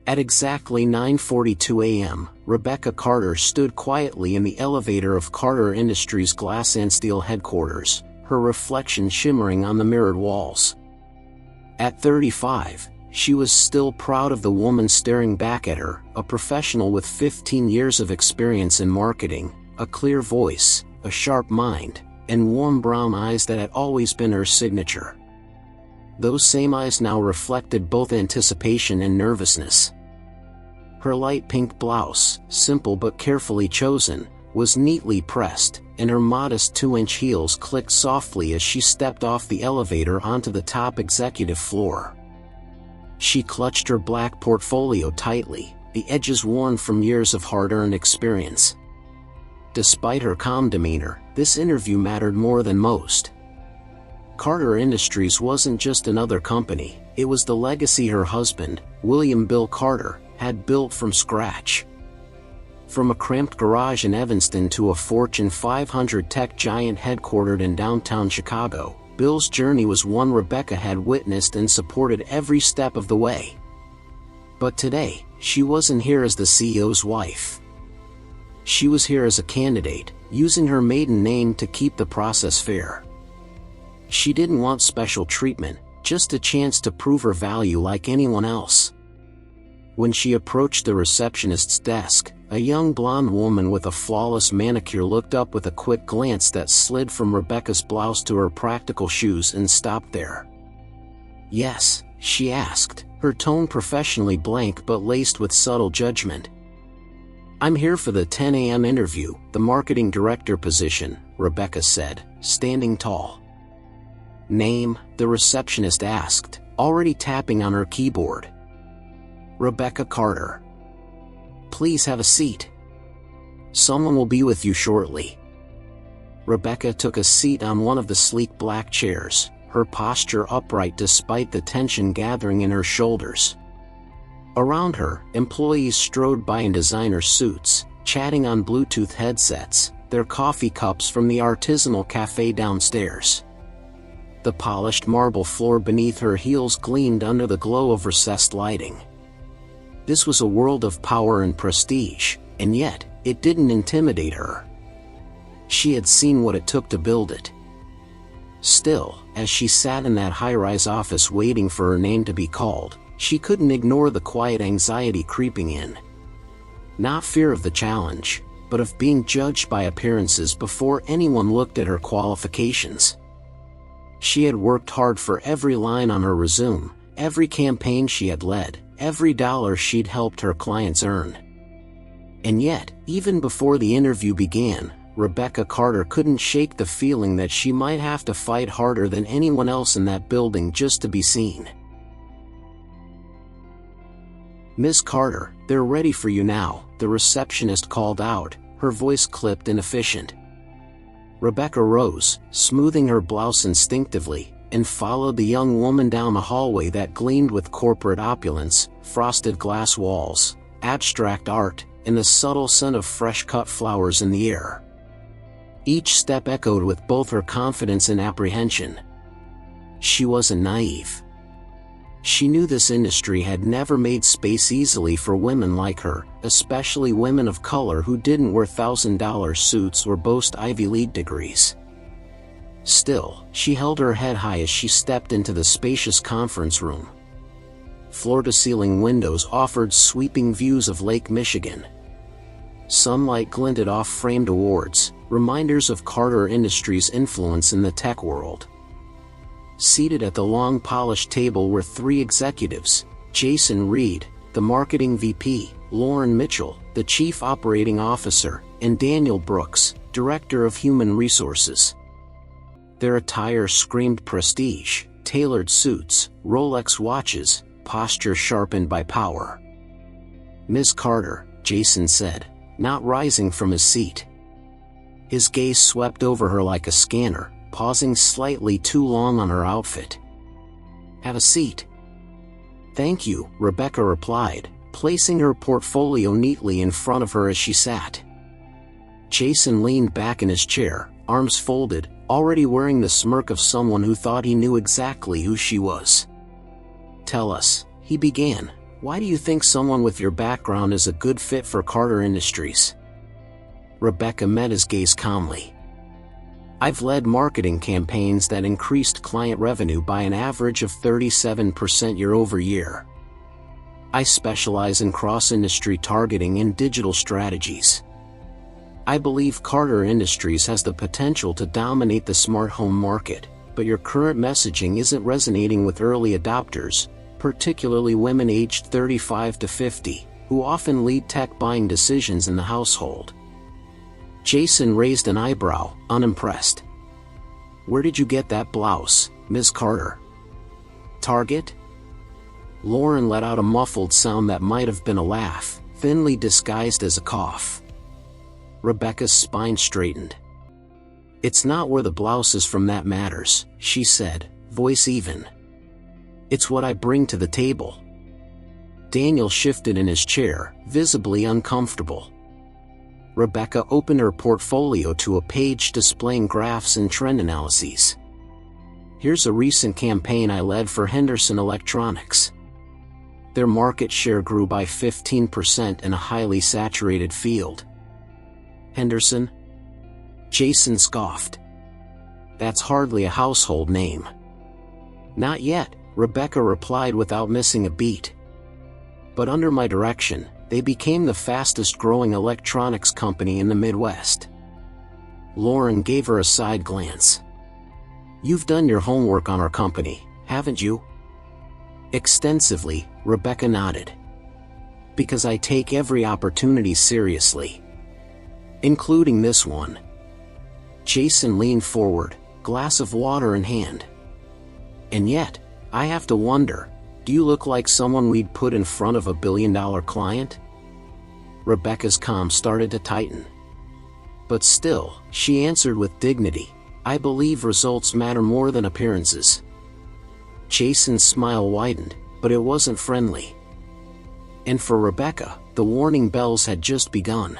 At exactly 9:42 a.m., Rebecca Carter stood quietly in the elevator of Carter Industries' glass and steel headquarters, her reflection shimmering on the mirrored walls. At 35, she was still proud of the woman staring back at her, a professional with 15 years of experience in marketing, a clear voice, a sharp mind, and warm brown eyes that had always been her signature. Those same eyes now reflected both anticipation and nervousness. Her light pink blouse, simple but carefully chosen, was neatly pressed, and her modest 2-inch heels clicked softly as she stepped off the elevator onto the top executive floor. She clutched her black portfolio tightly, the edges worn from years of hard-earned experience. Despite her calm demeanor, this interview mattered more than most. Carter Industries wasn't just another company, it was the legacy her husband, William Bill Carter, had built from scratch. From a cramped garage in Evanston to a Fortune 500 tech giant headquartered in downtown Chicago, Bill's journey was one Rebecca had witnessed and supported every step of the way. But today, she wasn't here as the CEO's wife. She was here as a candidate, using her maiden name to keep the process fair. She didn't want special treatment, just a chance to prove her value like anyone else. When she approached the receptionist's desk, a young blonde woman with a flawless manicure looked up with a quick glance that slid from Rebecca's blouse to her practical shoes and stopped there. "Yes?" she asked, her tone professionally blank but laced with subtle judgment. "I'm here for the 10 a.m. interview, the marketing director position," Rebecca said, standing tall. "Name?" the receptionist asked, already tapping on her keyboard. "Rebecca Carter." "Please have a seat. Someone will be with you shortly." Rebecca took a seat on one of the sleek black chairs, her posture upright despite the tension gathering in her shoulders. Around her, employees strode by in designer suits, chatting on Bluetooth headsets, their coffee cups from the artisanal cafe downstairs. The polished marble floor beneath her heels gleamed under the glow of recessed lighting. This was a world of power and prestige, and yet, it didn't intimidate her. She had seen what it took to build it. Still, as she sat in that high-rise office waiting for her name to be called, she couldn't ignore the quiet anxiety creeping in. Not fear of the challenge, but of being judged by appearances before anyone looked at her qualifications. She had worked hard for every line on her resume, every campaign she had led, every dollar she'd helped her clients earn. And yet, even before the interview began, Rebecca Carter couldn't shake the feeling that she might have to fight harder than anyone else in that building just to be seen. "Miss Carter, they're ready for you now," the receptionist called out, her voice clipped and efficient. Rebecca rose, smoothing her blouse instinctively, and followed the young woman down a hallway that gleamed with corporate opulence, frosted glass walls, abstract art, and the subtle scent of fresh-cut flowers in the air. Each step echoed with both her confidence and apprehension. She wasn't naive. She knew this industry had never made space easily for women like her, especially women of color who didn't wear $1,000 suits or boast Ivy League degrees. Still, she held her head high as she stepped into the spacious conference room. Floor-to-ceiling windows offered sweeping views of Lake Michigan. Sunlight glinted off framed awards, reminders of Carter Industries' influence in the tech world. Seated at the long polished table were three executives: Jason Reed, the marketing VP, Lauren Mitchell, the chief operating officer, and Daniel Brooks, director of human resources. Their attire screamed prestige, tailored suits, Rolex watches, posture sharpened by power. "Ms. Carter," Jason said, not rising from his seat. His gaze swept over her like a scanner, pausing slightly too long on her outfit. "Have a seat." "Thank you," Rebecca replied, placing her portfolio neatly in front of her as she sat. Jason leaned back in his chair, arms folded, already wearing the smirk of someone who thought he knew exactly who she was. "Tell us," he began, Why do you think someone with your background is a good fit for Carter Industries? Rebecca met his gaze calmly. I've led marketing campaigns that increased client revenue by an average of 37% year-over-year. I specialize in cross-industry targeting and digital strategies. I believe Carter Industries has the potential to dominate the smart home market, but your current messaging isn't resonating with early adopters, particularly women aged 35 to 50, who often lead tech buying decisions in the household. Jason raised an eyebrow, unimpressed. Where did you get that blouse, Ms. Carter? Target? Lauren let out a muffled sound that might have been a laugh, thinly disguised as a cough. Rebecca's spine straightened. It's not where the blouse is from that matters, she said, voice even. It's what I bring to the table. Daniel shifted in his chair, visibly uncomfortable. Rebecca opened her portfolio to a page displaying graphs and trend analyses. Here's a recent campaign I led for Henderson Electronics. Their market share grew by 15% in a highly saturated field. Henderson? Jason scoffed. That's hardly a household name. Not yet, Rebecca replied without missing a beat. But under my direction, they became the fastest-growing electronics company in the Midwest. Lauren gave her a side glance. You've done your homework on our company, haven't you? Extensively, Rebecca nodded. Because I take every opportunity seriously. Including this one. Jason leaned forward, glass of water in hand. And yet, I have to wonder, do you look like someone we'd put in front of a billion-dollar client? Rebecca's calm started to tighten. But still, she answered with dignity, I believe results matter more than appearances. Jason's smile widened, but it wasn't friendly. And for Rebecca, the warning bells had just begun.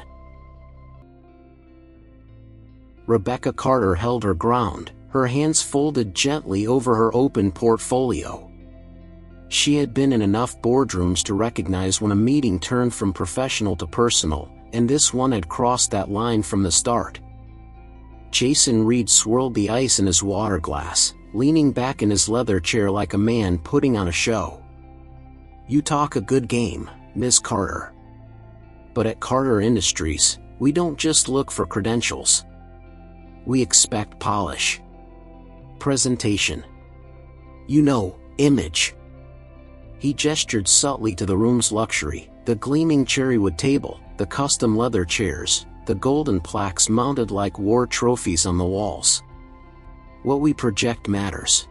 Rebecca Carter held her ground, her hands folded gently over her open portfolio. She had been in enough boardrooms to recognize when a meeting turned from professional to personal, and this one had crossed that line from the start. Jason Reed swirled the ice in his water glass, leaning back in his leather chair like a man putting on a show. You talk a good game, Ms. Carter. But at Carter Industries, we don't just look for credentials. We expect polish. Presentation. Image. He gestured subtly to the room's luxury, the gleaming cherrywood table, the custom leather chairs, the golden plaques mounted like war trophies on the walls. What we project matters.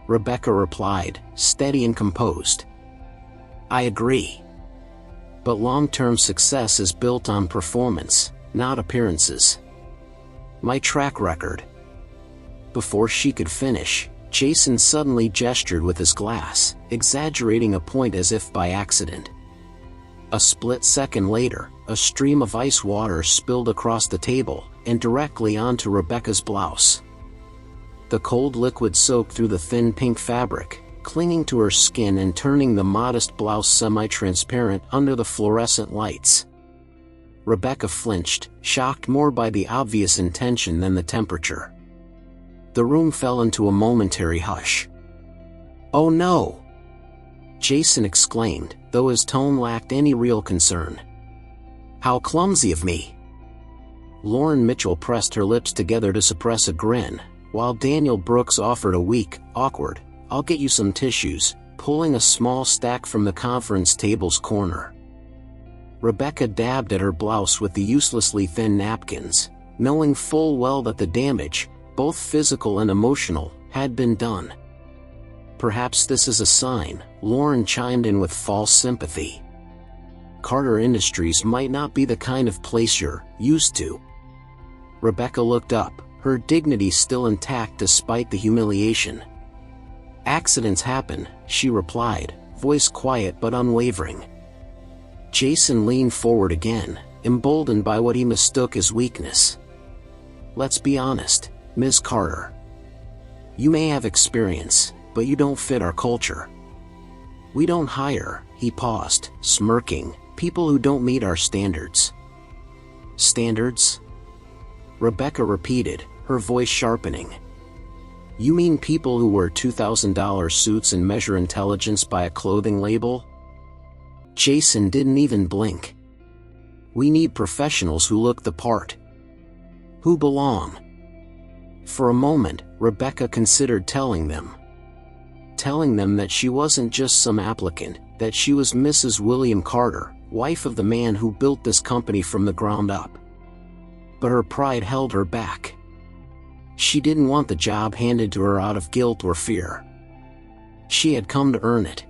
Rebecca replied, steady and composed. I agree. But long-term success is built on performance, not appearances. My track record. Before she could finish, Jason suddenly gestured with his glass, exaggerating a point as if by accident. A split second later, a stream of ice water spilled across the table, and directly onto Rebecca's blouse. The cold liquid soaked through the thin pink fabric, clinging to her skin and turning the modest blouse semi-transparent under the fluorescent lights. Rebecca flinched, shocked more by the obvious intention than the temperature. The room fell into a momentary hush. Oh no! Jason exclaimed, though his tone lacked any real concern. How clumsy of me! Lauren Mitchell pressed her lips together to suppress a grin, while Daniel Brooks offered a weak, awkward, I'll get you some tissues, pulling a small stack from the conference table's corner. Rebecca dabbed at her blouse with the uselessly thin napkins, knowing full well that the damage, both physical and emotional, had been done. Perhaps this is a sign, Lauren chimed in with false sympathy. Carter Industries might not be the kind of place you're used to. Rebecca looked up, her dignity still intact despite the humiliation. Accidents happen, she replied, voice quiet but unwavering. Jason leaned forward again, emboldened by what he mistook as weakness. Let's be honest, Ms. Carter. You may have experience, but you don't fit our culture. We don't hire, he paused, smirking, people who don't meet our standards. Standards? Rebecca repeated, her voice sharpening. You mean people who wear $2,000 suits and measure intelligence by a clothing label? Jason didn't even blink. We need professionals who look the part. Who belong. For a moment, Rebecca considered telling them that she wasn't just some applicant, that she was Mrs. William Carter, wife of the man who built this company from the ground up. But her pride held her back. She didn't want the job handed to her out of guilt or fear. She had come to earn it.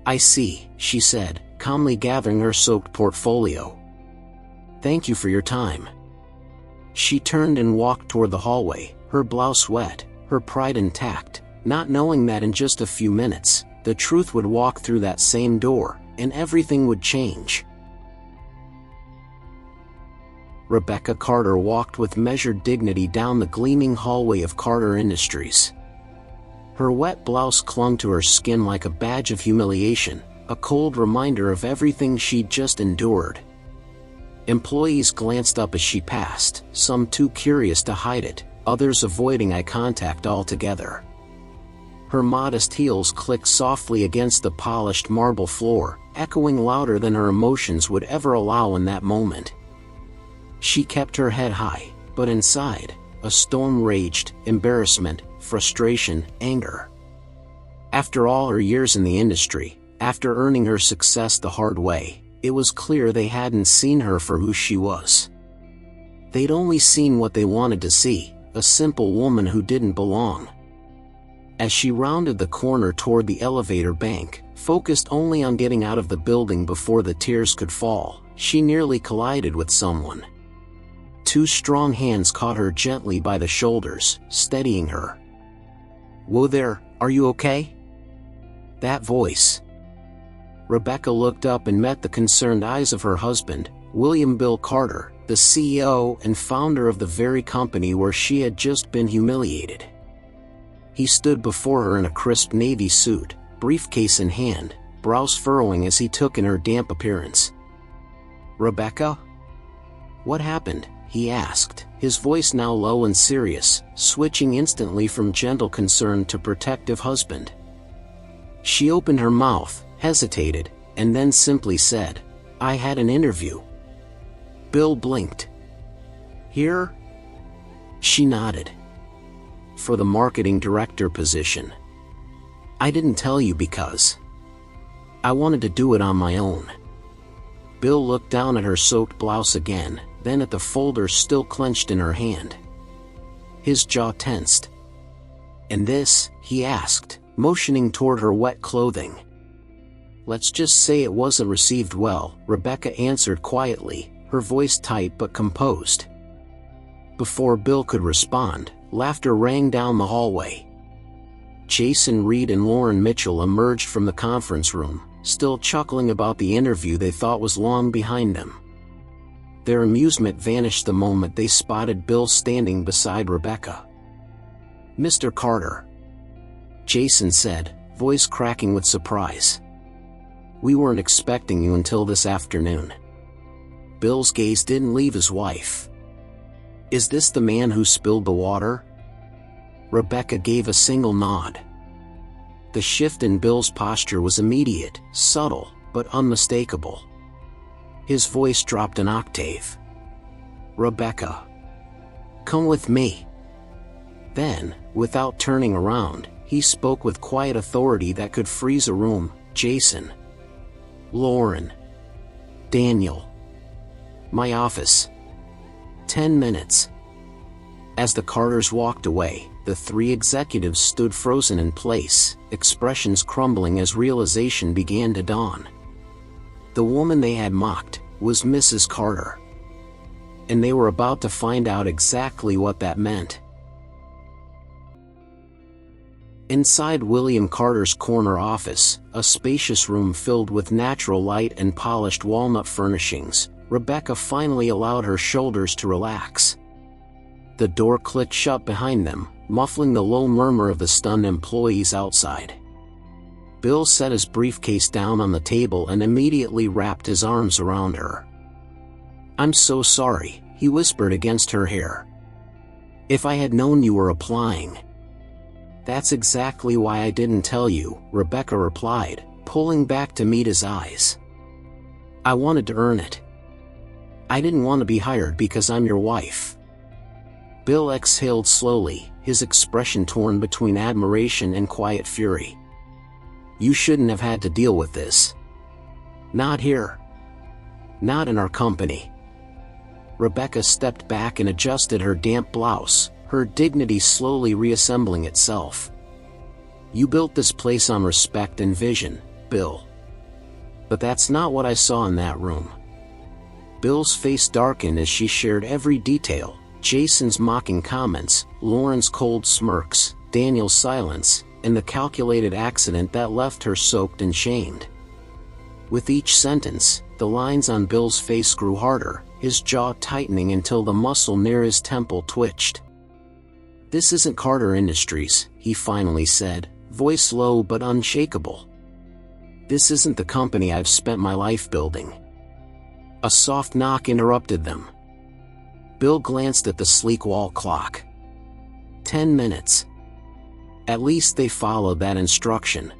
I see, she said, calmly gathering her soaked portfolio. Thank you for your time. She turned and walked toward the hallway, her blouse wet, her pride intact, not knowing that in just a few minutes, the truth would walk through that same door, and everything would change. Rebecca Carter walked with measured dignity down the gleaming hallway of Carter Industries. Her wet blouse clung to her skin like a badge of humiliation, a cold reminder of everything she'd just endured. Employees glanced up as she passed, some too curious to hide it, others avoiding eye contact altogether. Her modest heels clicked softly against the polished marble floor, echoing louder than her emotions would ever allow in that moment. She kept her head high, but inside, a storm raged, embarrassment, frustration, anger. After all her years in the industry, after earning her success the hard way, it was clear they hadn't seen her for who she was. They'd only seen what they wanted to see, a simple woman who didn't belong. As she rounded the corner toward the elevator bank, focused only on getting out of the building before the tears could fall, she nearly collided with someone. Two strong hands caught her gently by the shoulders, steadying her. Whoa there, are you okay? That voice. Rebecca looked up and met the concerned eyes of her husband, William Bill Carter, the CEO and founder of the very company where she had just been humiliated. He stood before her in a crisp navy suit, briefcase in hand, brows furrowing as he took in her damp appearance. Rebecca? What happened? He asked, his voice now low and serious, switching instantly from gentle concern to protective husband. She opened her mouth, hesitated, and then simply said, I had an interview. Bill blinked. Here? She nodded. For the marketing director position. I didn't tell you because I wanted to do it on my own. Bill looked down at her soaked blouse again, then at the folder still clenched in her hand. His jaw tensed. And this? He asked, motioning toward her wet clothing. Let's just say it wasn't received well, Rebecca answered quietly, her voice tight but composed. Before Bill could respond, laughter rang down the hallway. Jason Reed and Lauren Mitchell emerged from the conference room, still chuckling about the interview they thought was long behind them. Their amusement vanished the moment they spotted Bill standing beside Rebecca. Mr. Carter, Jason said, voice cracking with surprise. We weren't expecting you until this afternoon. Bill's gaze didn't leave his wife. Is this the man who spilled the water? Rebecca gave a single nod. The shift in Bill's posture was immediate, subtle, but unmistakable. His voice dropped an octave. Rebecca. Come with me. Then, without turning around, he spoke with quiet authority that could freeze a room. Jason. Lauren. Daniel. My office. 10 minutes. As the Carters walked away, the three executives stood frozen in place, expressions crumbling as realization began to dawn. The woman they had mocked was Mrs. Carter. And they were about to find out exactly what that meant. Inside William Carter's corner office, a spacious room filled with natural light and polished walnut furnishings, Rebecca finally allowed her shoulders to relax. The door clicked shut behind them, muffling the low murmur of the stunned employees outside. Bill set his briefcase down on the table and immediately wrapped his arms around her. "I'm so sorry," he whispered against her hair. "If I had known you were applying." "That's exactly why I didn't tell you," Rebecca replied, pulling back to meet his eyes. "I wanted to earn it. I didn't want to be hired because I'm your wife." Bill exhaled slowly, his expression torn between admiration and quiet fury. "You shouldn't have had to deal with this. Not here. Not in our company." Rebecca stepped back and adjusted her damp blouse, her dignity slowly reassembling itself. "You built this place on respect and vision, Bill. But that's not what I saw in that room." Bill's face darkened as she shared every detail: Jason's mocking comments, Lauren's cold smirks, Daniel's silence, and the calculated accident that left her soaked and shamed. With each sentence, the lines on Bill's face grew harder, his jaw tightening until the muscle near his temple twitched. "This isn't Carter Industries," he finally said, voice low but unshakable. "This isn't the company I've spent my life building." A soft knock interrupted them. Bill glanced at the sleek wall clock. 10 minutes. At least they followed that instruction.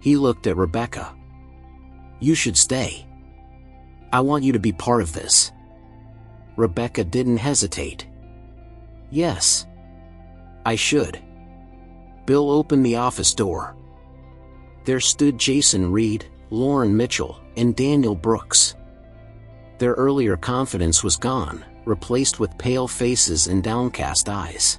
He looked at Rebecca. "You should stay. I want you to be part of this." Rebecca didn't hesitate. "Yes. I should." Bill opened the office door. There stood Jason Reed, Lauren Mitchell, and Daniel Brooks. Their earlier confidence was gone, replaced with pale faces and downcast eyes.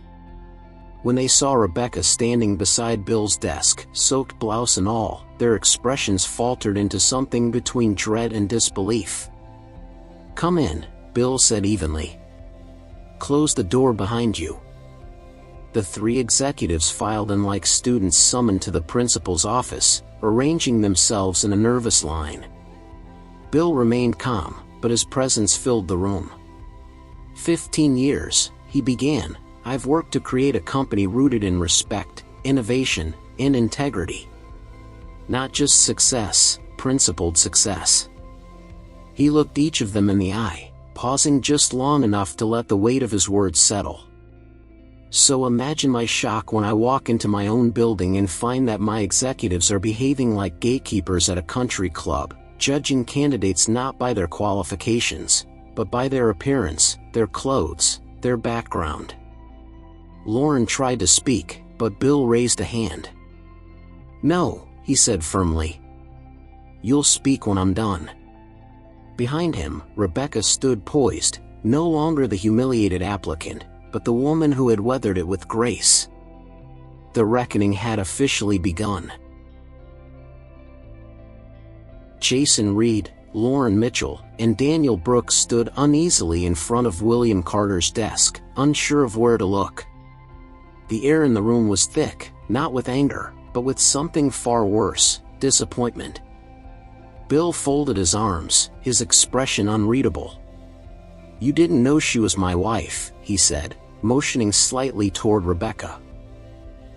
When they saw Rebecca standing beside Bill's desk, soaked blouse and all, their expressions faltered into something between dread and disbelief. "Come in," Bill said evenly. "Close the door behind you." The three executives filed in like students summoned to the principal's office, arranging themselves in a nervous line. Bill remained calm, but his presence filled the room. 15 years, he began, I've worked to create a company rooted in respect, innovation, and integrity. Not just success, principled success. He looked each of them in the eye, pausing just long enough to let the weight of his words settle. So imagine my shock when I walk into my own building and find that my executives are behaving like gatekeepers at a country club, judging candidates not by their qualifications, but by their appearance, their clothes, their background. Lauren tried to speak, but Bill raised a hand. "No," he said firmly. "You'll speak when I'm done." Behind him, Rebecca stood poised, no longer the humiliated applicant, but the woman who had weathered it with grace. The reckoning had officially begun. Jason Reed, Lauren Mitchell, and Daniel Brooks stood uneasily in front of William Carter's desk, unsure of where to look. The air in the room was thick, not with anger, but with something far worse, disappointment. Bill folded his arms, his expression unreadable. "You didn't know she was my wife," he said, motioning slightly toward Rebecca.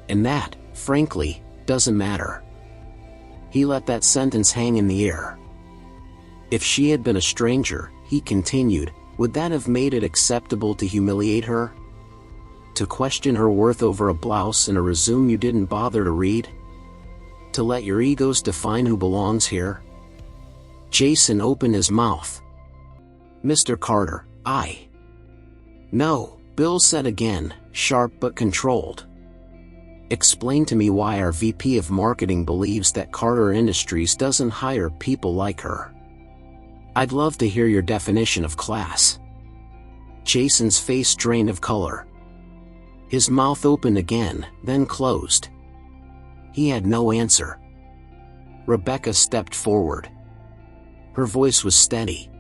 "And that, frankly, doesn't matter." He let that sentence hang in the air. If she had been a stranger, he continued, would that have made it acceptable to humiliate her? To question her worth over a blouse and a resume you didn't bother to read? To let your egos define who belongs here? Jason opened his mouth. "Mr. Carter, No," Bill said again, sharp but controlled. "Explain to me why our VP of Marketing believes that Carter Industries doesn't hire people like her. I'd love to hear your definition of class." Jason's face drained of color. His mouth opened again, then closed. He had no answer. Rebecca stepped forward. Her voice was steady.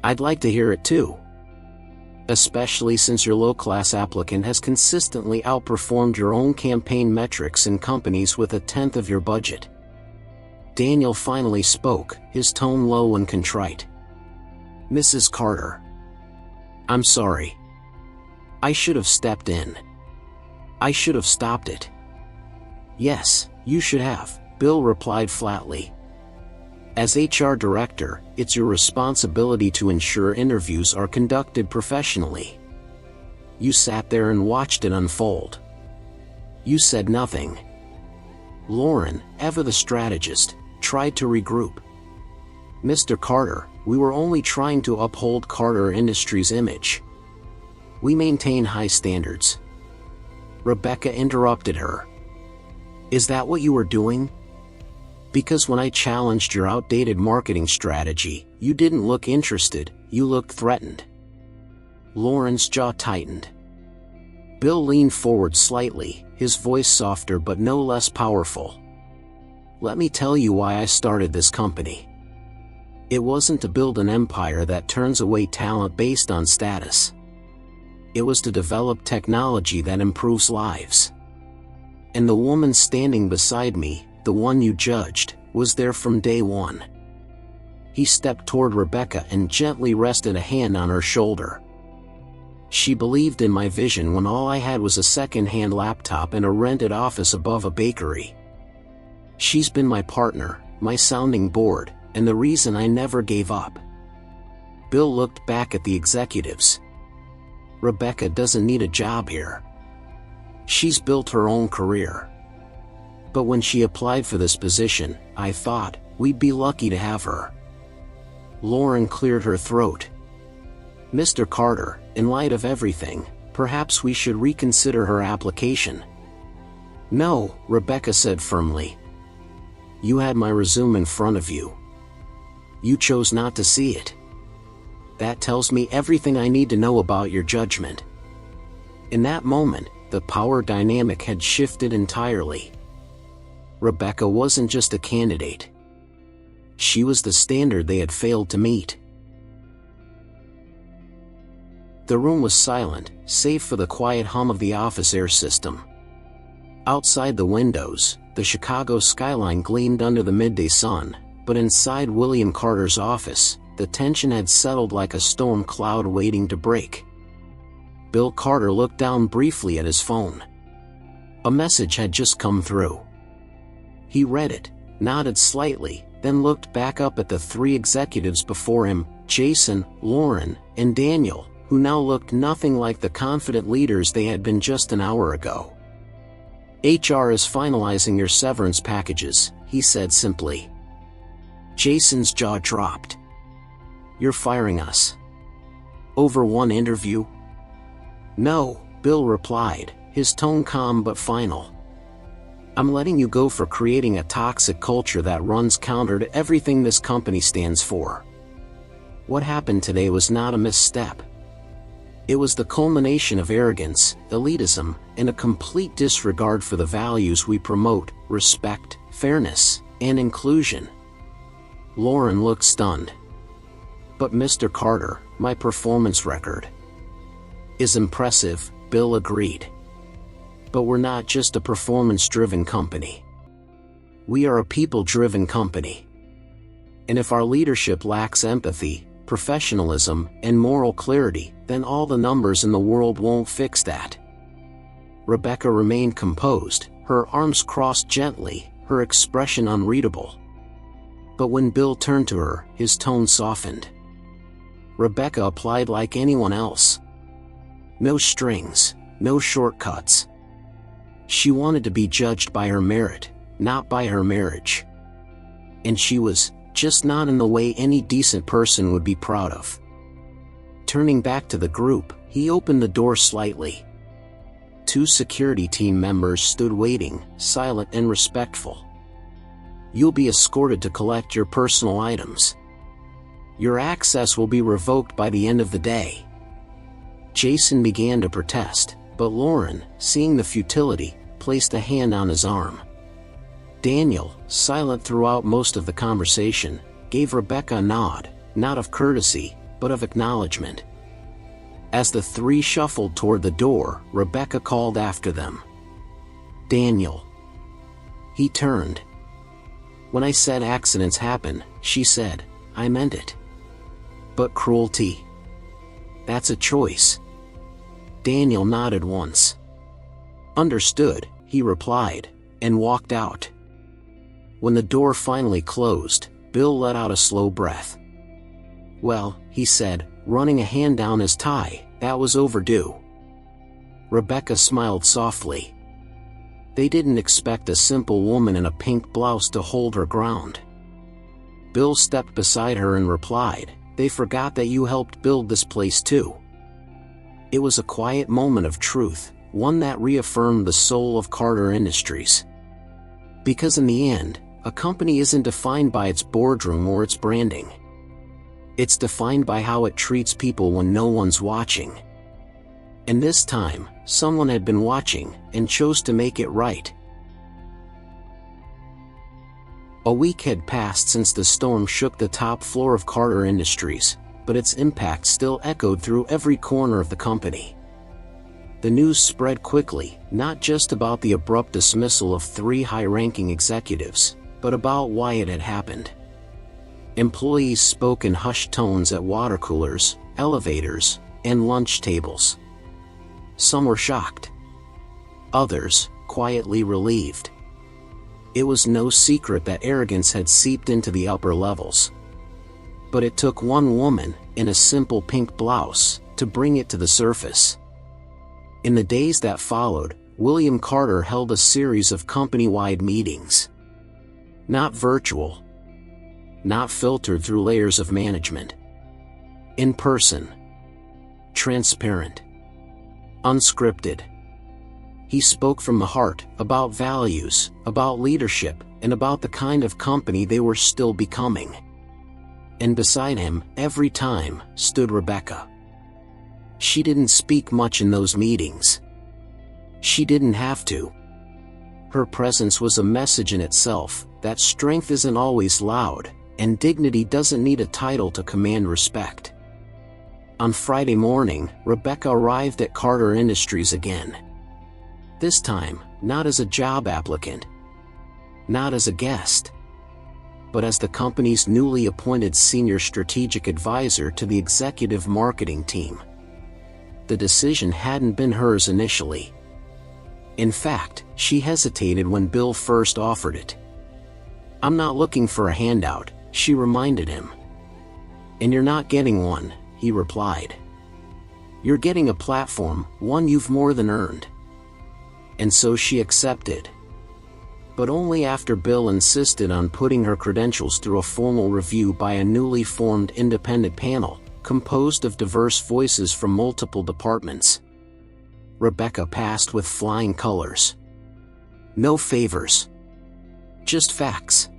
"I'd like to hear it too. Especially since your low-class applicant has consistently outperformed your own campaign metrics in companies with 1/10 of your budget." Daniel finally spoke, his tone low and contrite. "Mrs. Carter. I'm sorry. I should have stepped in. I should have stopped it." "Yes, you should have," Bill replied flatly. As HR director, it's your responsibility to ensure interviews are conducted professionally. You sat there and watched it unfold. You said nothing. Lauren, ever the strategist, tried to regroup. Mr. Carter, we were only trying to uphold Carter Industries' image. We maintain high standards. Rebecca interrupted her. Is that what you were doing? Because when I challenged your outdated marketing strategy, you didn't look interested, you looked threatened. Lauren's jaw tightened. Bill leaned forward slightly, his voice softer but no less powerful. Let me tell you why I started this company. It wasn't to build an empire that turns away talent based on status. It was to develop technology that improves lives. And the woman standing beside me, the one you judged, was there from day one. He stepped toward Rebecca and gently rested a hand on her shoulder. She believed in my vision when all I had was a second-hand laptop and a rented office above a bakery. She's been my partner, my sounding board, and the reason I never gave up. Bill looked back at the executives. Rebecca doesn't need a job here. She's built her own career. But when she applied for this position, I thought, we'd be lucky to have her. Lauren cleared her throat. Mr. Carter, in light of everything, perhaps we should reconsider her application. No, Rebecca said firmly. You had my resume in front of you. You chose not to see it. That tells me everything I need to know about your judgment. In that moment, the power dynamic had shifted entirely. Rebecca wasn't just a candidate. She was the standard they had failed to meet. The room was silent, save for the quiet hum of the office air system. Outside the windows, the Chicago skyline gleamed under the midday sun, but inside William Carter's office, the tension had settled like a storm cloud waiting to break. Bill Carter looked down briefly at his phone. A message had just come through. He read it, nodded slightly, then looked back up at the three executives before him, Jason, Lauren, and Daniel, who now looked nothing like the confident leaders they had been just an hour ago. HR is finalizing your severance packages, he said simply. Jason's jaw dropped. You're firing us. Over one interview? No, Bill replied, his tone calm but final. I'm letting you go for creating a toxic culture that runs counter to everything this company stands for. What happened today was not a misstep. It was the culmination of arrogance, elitism, and a complete disregard for the values we promote: respect, fairness, and inclusion. Lauren looked stunned. But Mr. Carter, my performance record is impressive, Bill agreed. But we're not just a performance-driven company. We are a people-driven company. And if our leadership lacks empathy, professionalism, and moral clarity, then all the numbers in the world won't fix that. Rebecca remained composed, her arms crossed gently, her expression unreadable. But when Bill turned to her, his tone softened. Rebecca applied like anyone else. No strings, no shortcuts. She wanted to be judged by her merit, not by her marriage. And she was, just not in the way any decent person would be proud of. Turning back to the group, he opened the door slightly. Two security team members stood waiting, silent and respectful. You'll be escorted to collect your personal items. Your access will be revoked by the end of the day. Jason began to protest, but Lauren, seeing the futility, placed a hand on his arm. Daniel, silent throughout most of the conversation, gave Rebecca a nod, not of courtesy, but of acknowledgement. As the three shuffled toward the door, Rebecca called after them. Daniel. He turned. When I said accidents happen, she said, I meant it. But cruelty? That's a choice. Daniel nodded once. Understood, he replied, and walked out. When the door finally closed, Bill let out a slow breath. "Well," he said, running a hand down his tie, "that was overdue." Rebecca smiled softly. They didn't expect a simple woman in a pink blouse to hold her ground. Bill stepped beside her and replied, "They forgot that you helped build this place too." It was a quiet moment of truth, one that reaffirmed the soul of Carter Industries. Because in the end, a company isn't defined by its boardroom or its branding. It's defined by how it treats people when no one's watching. And this time, someone had been watching, and chose to make it right. A week had passed since the storm shook the top floor of Carter Industries, but its impact still echoed through every corner of the company. The news spread quickly, not just about the abrupt dismissal of 3 high-ranking executives, but about why it had happened. Employees spoke in hushed tones at water coolers, elevators, and lunch tables. Some were shocked. Others, quietly relieved. It was no secret that arrogance had seeped into the upper levels. But it took one woman, in a simple pink blouse, to bring it to the surface. In the days that followed, William Carter held a series of company-wide meetings. Not virtual. Not filtered through layers of management. In person. Transparent. Unscripted. He spoke from the heart, about values, about leadership, and about the kind of company they were still becoming. And beside him, every time, stood Rebecca. She didn't speak much in those meetings. She didn't have to. Her presence was a message in itself, that strength isn't always loud, and dignity doesn't need a title to command respect. On Friday morning, Rebecca arrived at Carter Industries again. This time, not as a job applicant. Not as a guest. But as the company's newly appointed senior strategic advisor to the executive marketing team. The decision hadn't been hers initially. In fact, she hesitated when Bill first offered it. "I'm not looking for a handout," she reminded him. "And you're not getting one," he replied. "You're getting a platform, one you've more than earned." And so she accepted. But only after Bill insisted on putting her credentials through a formal review by a newly formed independent panel, composed of diverse voices from multiple departments. Rebecca passed with flying colors. No favors. Just facts.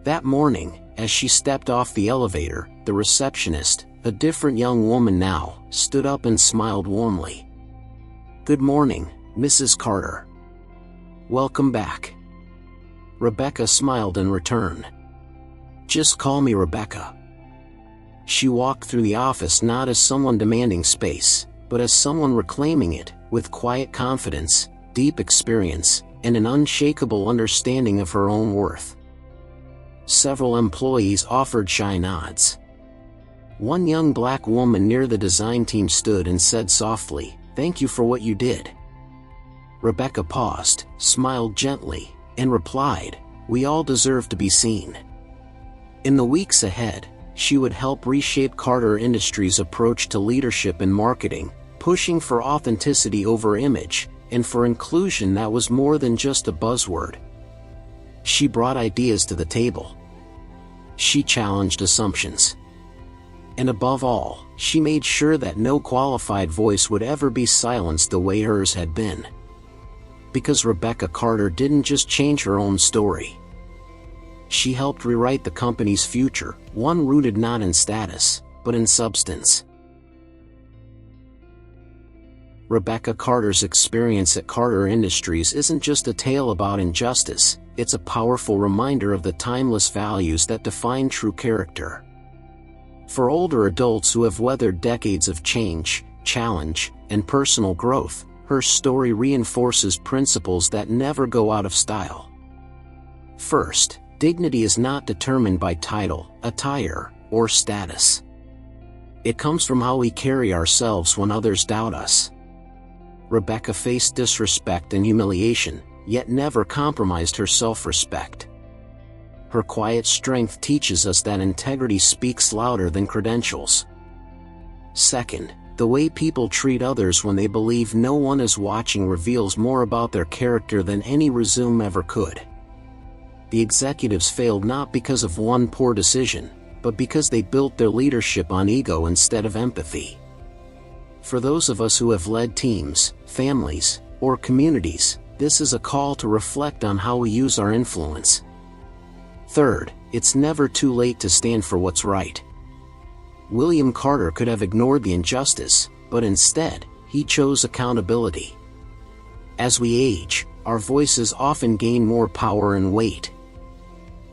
That morning, as she stepped off the elevator, the receptionist, a different young woman now, stood up and smiled warmly. "Good morning, Mrs. Carter. Welcome back." Rebecca smiled in return. "Just call me Rebecca." She walked through the office not as someone demanding space, but as someone reclaiming it, with quiet confidence, deep experience, and an unshakable understanding of her own worth. Several employees offered shy nods. One young black woman near the design team stood and said softly, "Thank you for what you did." Rebecca paused, smiled gently, and replied, "We all deserve to be seen." In the weeks ahead, she would help reshape Carter Industries' approach to leadership and marketing, pushing for authenticity over image, and for inclusion that was more than just a buzzword. She brought ideas to the table. She challenged assumptions. And above all, she made sure that no qualified voice would ever be silenced the way hers had been. Because Rebecca Carter didn't just change her own story. She helped rewrite the company's future, one rooted not in status, but in substance. Rebecca Carter's experience at Carter Industries isn't just a tale about injustice, it's a powerful reminder of the timeless values that define true character. For older adults who have weathered decades of change, challenge, and personal growth, her story reinforces principles that never go out of style. First, dignity is not determined by title, attire, or status. It comes from how we carry ourselves when others doubt us. Rebecca faced disrespect and humiliation, yet never compromised her self-respect. Her quiet strength teaches us that integrity speaks louder than credentials. Second, the way people treat others when they believe no one is watching reveals more about their character than any resume ever could. The executives failed not because of one poor decision, but because they built their leadership on ego instead of empathy. For those of us who have led teams, families, or communities, this is a call to reflect on how we use our influence. Third, it's never too late to stand for what's right. William Carter could have ignored the injustice, but instead, he chose accountability. As we age, our voices often gain more power and weight.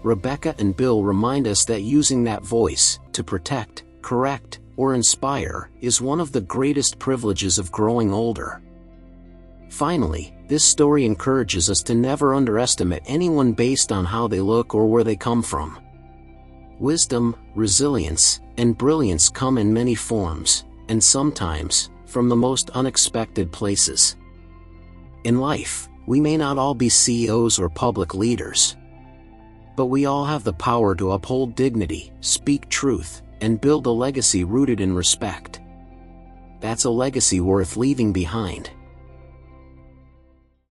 Rebecca and Bill remind us that using that voice, to protect, correct, or inspire, is one of the greatest privileges of growing older. Finally, this story encourages us to never underestimate anyone based on how they look or where they come from. Wisdom, resilience, and brilliance come in many forms, and sometimes, from the most unexpected places. In life, we may not all be CEOs or public leaders. But we all have the power to uphold dignity, speak truth, and build a legacy rooted in respect. That's a legacy worth leaving behind.